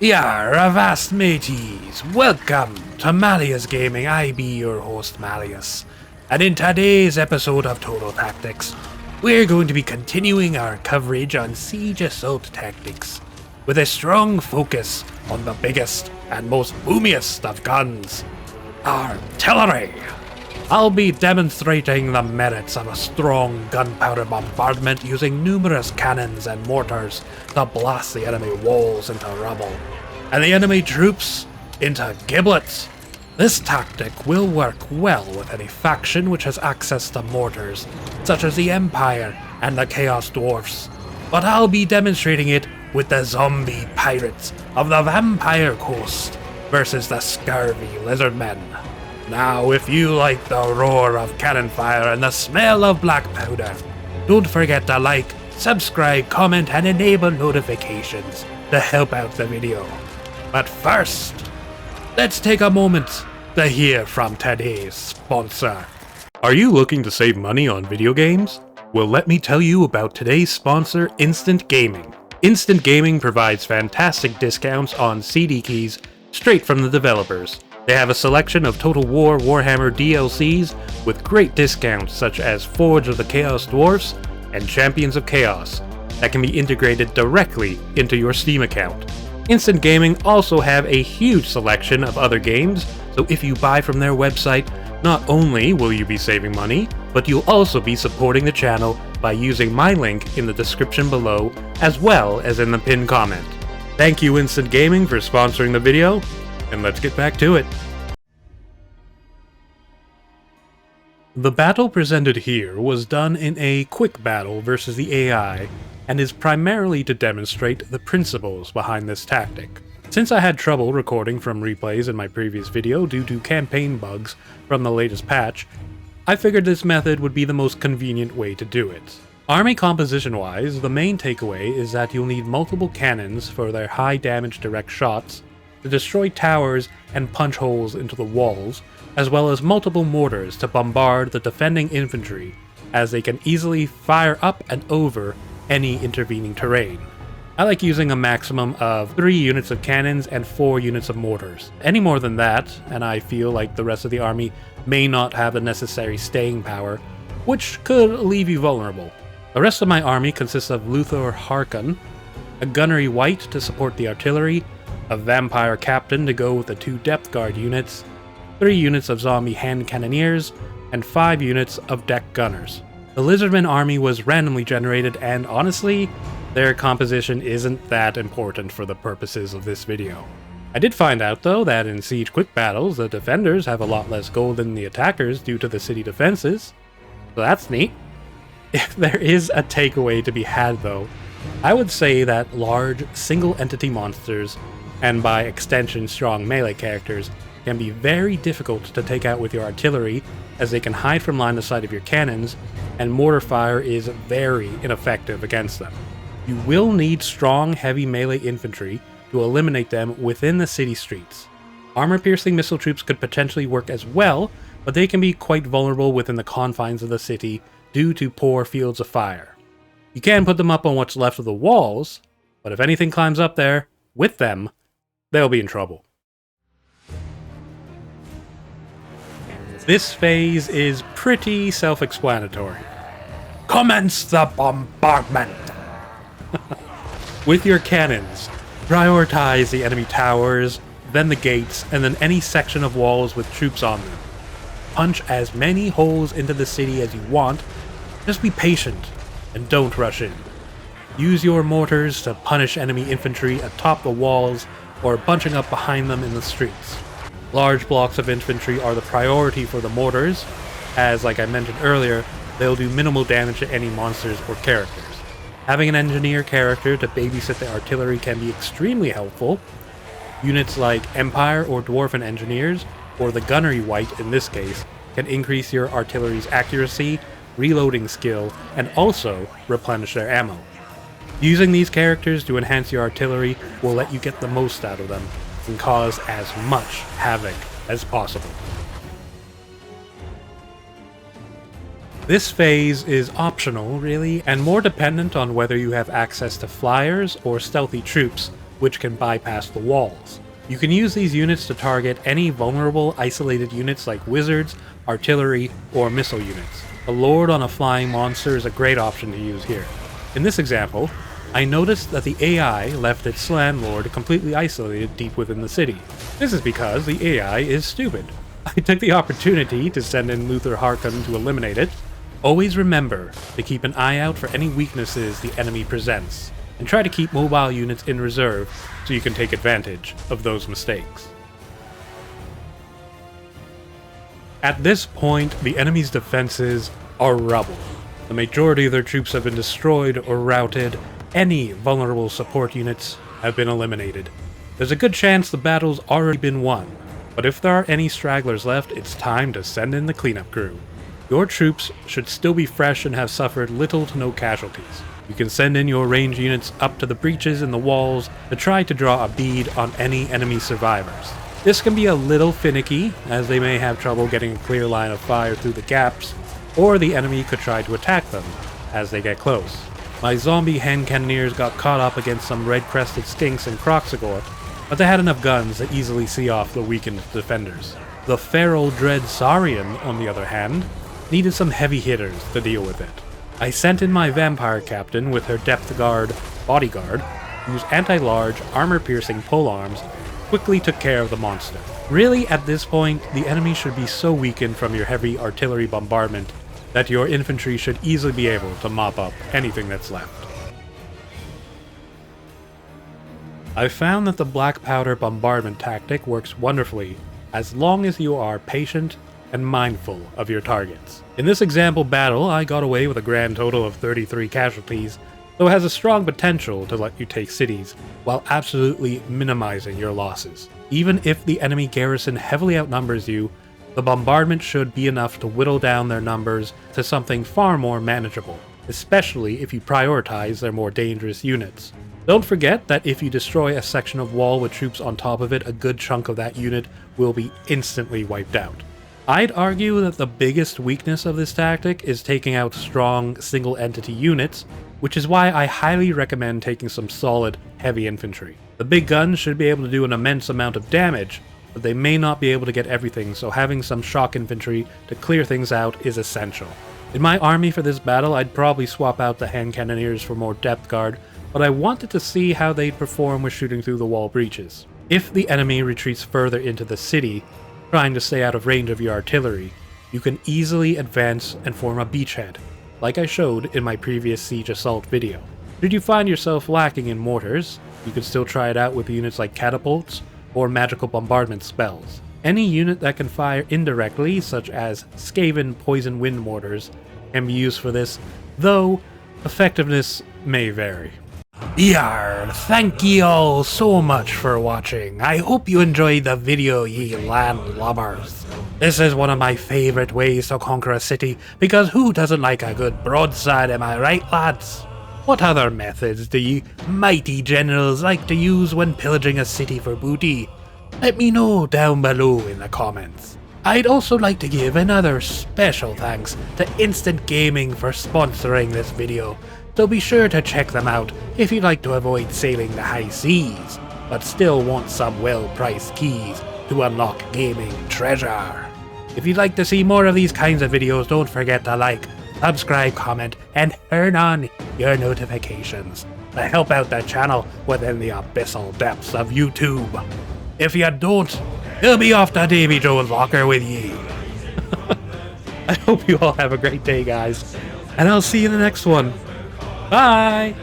Yar, avast mateys, welcome to Malleus Gaming. I be your host Malleus, and in today's episode of Total Tactics, we're going to be continuing our coverage on siege assault tactics, with a strong focus on the biggest and most boomiest of guns, artillery. I'll be demonstrating the merits of a strong gunpowder bombardment using numerous cannons and mortars to blast the enemy walls into rubble, and the enemy troops into giblets. This tactic will work well with any faction which has access to mortars, such as the Empire and the Chaos Dwarfs, but I'll be demonstrating it with the zombie pirates of the Vampire Coast versus the scurvy lizardmen. Now, if you like the roar of cannon fire and the smell of black powder, don't forget to like, subscribe, comment, and enable notifications to help out the video. But first, let's take a moment to hear from today's sponsor. Are you looking to save money on video games? Well, let me tell you about today's sponsor, Instant Gaming. Instant Gaming provides fantastic discounts on CD keys straight from the developers. They have a selection of Total War Warhammer DLCs with great discounts such as Forge of the Chaos Dwarfs and Champions of Chaos that can be integrated directly into your Steam account. Instant Gaming also have a huge selection of other games, so if you buy from their website, not only will you be saving money, but you'll also be supporting the channel by using my link in the description below, as well as in the pinned comment. Thank you Instant Gaming for sponsoring the video, and let's get back to it. The battle presented here was done in a quick battle versus the AI, and is primarily to demonstrate the principles behind this tactic. Since I had trouble recording from replays in my previous video due to campaign bugs from the latest patch, I figured this method would be the most convenient way to do it. Army composition-wise, the main takeaway is that you'll need multiple cannons for their high damage direct shots to destroy towers and punch holes into the walls, as well as multiple mortars to bombard the defending infantry, as they can easily fire up and over any intervening terrain. I like using a maximum of 3 units of cannons and 4 units of mortars. Any more than that, and I feel like the rest of the army may not have the necessary staying power, which could leave you vulnerable. The rest of my army consists of Luthor Harkon, a gunnery wight to support the artillery, a vampire captain to go with the 2 depth guard units, 3 units of zombie hand cannoneers, and 5 units of deck gunners. The Lizardman army was randomly generated, and honestly, their composition isn't that important for the purposes of this video. I did find out though that in siege quick battles, the defenders have a lot less gold than the attackers due to the city defenses, so that's neat. If there is a takeaway to be had though, I would say that large single entity monsters, and by extension strong melee characters, can be very difficult to take out with your artillery, as they can hide from line of sight of your cannons, and mortar fire is very ineffective against them. You will need strong heavy melee infantry to eliminate them within the city streets. Armor-piercing missile troops could potentially work as well, but they can be quite vulnerable within the confines of the city due to poor fields of fire. You can put them up on what's left of the walls, but if anything climbs up there with them, they'll be in trouble. This phase is pretty self-explanatory. Commence the bombardment! With your cannons, prioritize the enemy towers, then the gates, and then any section of walls with troops on them. Punch as many holes into the city as you want, just be patient, and don't rush in. Use your mortars to punish enemy infantry atop the walls or bunching up behind them in the streets. Large blocks of infantry are the priority for the mortars, as like I mentioned earlier, they'll do minimal damage to any monsters or characters. Having an engineer character to babysit the artillery can be extremely helpful. Units like Empire or Dwarven engineers, or the gunnery wight in this case, can increase your artillery's accuracy, reloading skill, and also replenish their ammo. Using these characters to enhance your artillery will let you get the most out of them, and cause as much havoc as possible. This phase is optional, really, and more dependent on whether you have access to flyers or stealthy troops which can bypass the walls. You can use these units to target any vulnerable isolated units like wizards, artillery, or missile units. A lord on a flying monster is a great option to use here. In this example, I noticed that the AI left its landlord completely isolated deep within the city. This is because the AI is stupid. I took the opportunity to send in Luther Harkon to eliminate it. Always remember to keep an eye out for any weaknesses the enemy presents, and try to keep mobile units in reserve so you can take advantage of those mistakes. At this point, the enemy's defenses are rubble. The majority of their troops have been destroyed or routed. Any vulnerable support units have been eliminated. There's a good chance the battle's already been won, but if there are any stragglers left, it's time to send in the cleanup crew. Your troops should still be fresh and have suffered little to no casualties. You can send in your range units up to the breaches in the walls to try to draw a bead on any enemy survivors. This can be a little finicky, as they may have trouble getting a clear line of fire through the gaps, or the enemy could try to attack them as they get close. My zombie hand cannoneers got caught up against some red-crested skinks in Kroxigor, but they had enough guns to easily see off the weakened defenders. The feral Dread Saurian, on the other hand, needed some heavy hitters to deal with it. I sent in my vampire captain with her depth guard bodyguard, whose anti-large, armor-piercing polearms quickly took care of the monster. Really, at this point, the enemy should be so weakened from your heavy artillery bombardment that your infantry should easily be able to mop up anything that's left. I've found that the Blackpowder bombardment tactic works wonderfully as long as you are patient and mindful of your targets. In this example battle, I got away with a grand total of 33 casualties, though it has a strong potential to let you take cities while absolutely minimizing your losses. Even if the enemy garrison heavily outnumbers you, the bombardment should be enough to whittle down their numbers to something far more manageable, especially if you prioritize their more dangerous units. Don't forget that if you destroy a section of wall with troops on top of it, a good chunk of that unit will be instantly wiped out. I'd argue that the biggest weakness of this tactic is taking out strong single-entity units, which is why I highly recommend taking some solid, heavy infantry. The big guns should be able to do an immense amount of damage, but they may not be able to get everything, so having some shock infantry to clear things out is essential. In my army for this battle, I'd probably swap out the hand cannoneers for more depth guard, but I wanted to see how they'd perform with shooting through the wall breaches. If the enemy retreats further into the city, trying to stay out of range of your artillery, you can easily advance and form a beachhead, like I showed in my previous siege assault video. Should you find yourself lacking in mortars, you can still try it out with units like catapults or magical bombardment spells. Any unit that can fire indirectly, such as Skaven poison wind mortars, can be used for this, though effectiveness may vary. Yarr, thank ye all so much for watching. I hope you enjoyed the video, ye landlubbers. This is one of my favourite ways to conquer a city, because who doesn't like a good broadside, am I right, lads? What other methods do ye mighty generals like to use when pillaging a city for booty? Let me know down below in the comments. I'd also like to give another special thanks to Instant Gaming for sponsoring this video, so be sure to check them out if you'd like to avoid sailing the high seas, but still want some well-priced keys to unlock gaming treasure. If you'd like to see more of these kinds of videos, don't forget to like, subscribe, comment, and turn on your notifications to help out the channel within the abyssal depths of YouTube. If you don't, he'll be off to Davy Jones' locker with ye. I hope you all have a great day, guys, and I'll see you in the next one. Bye!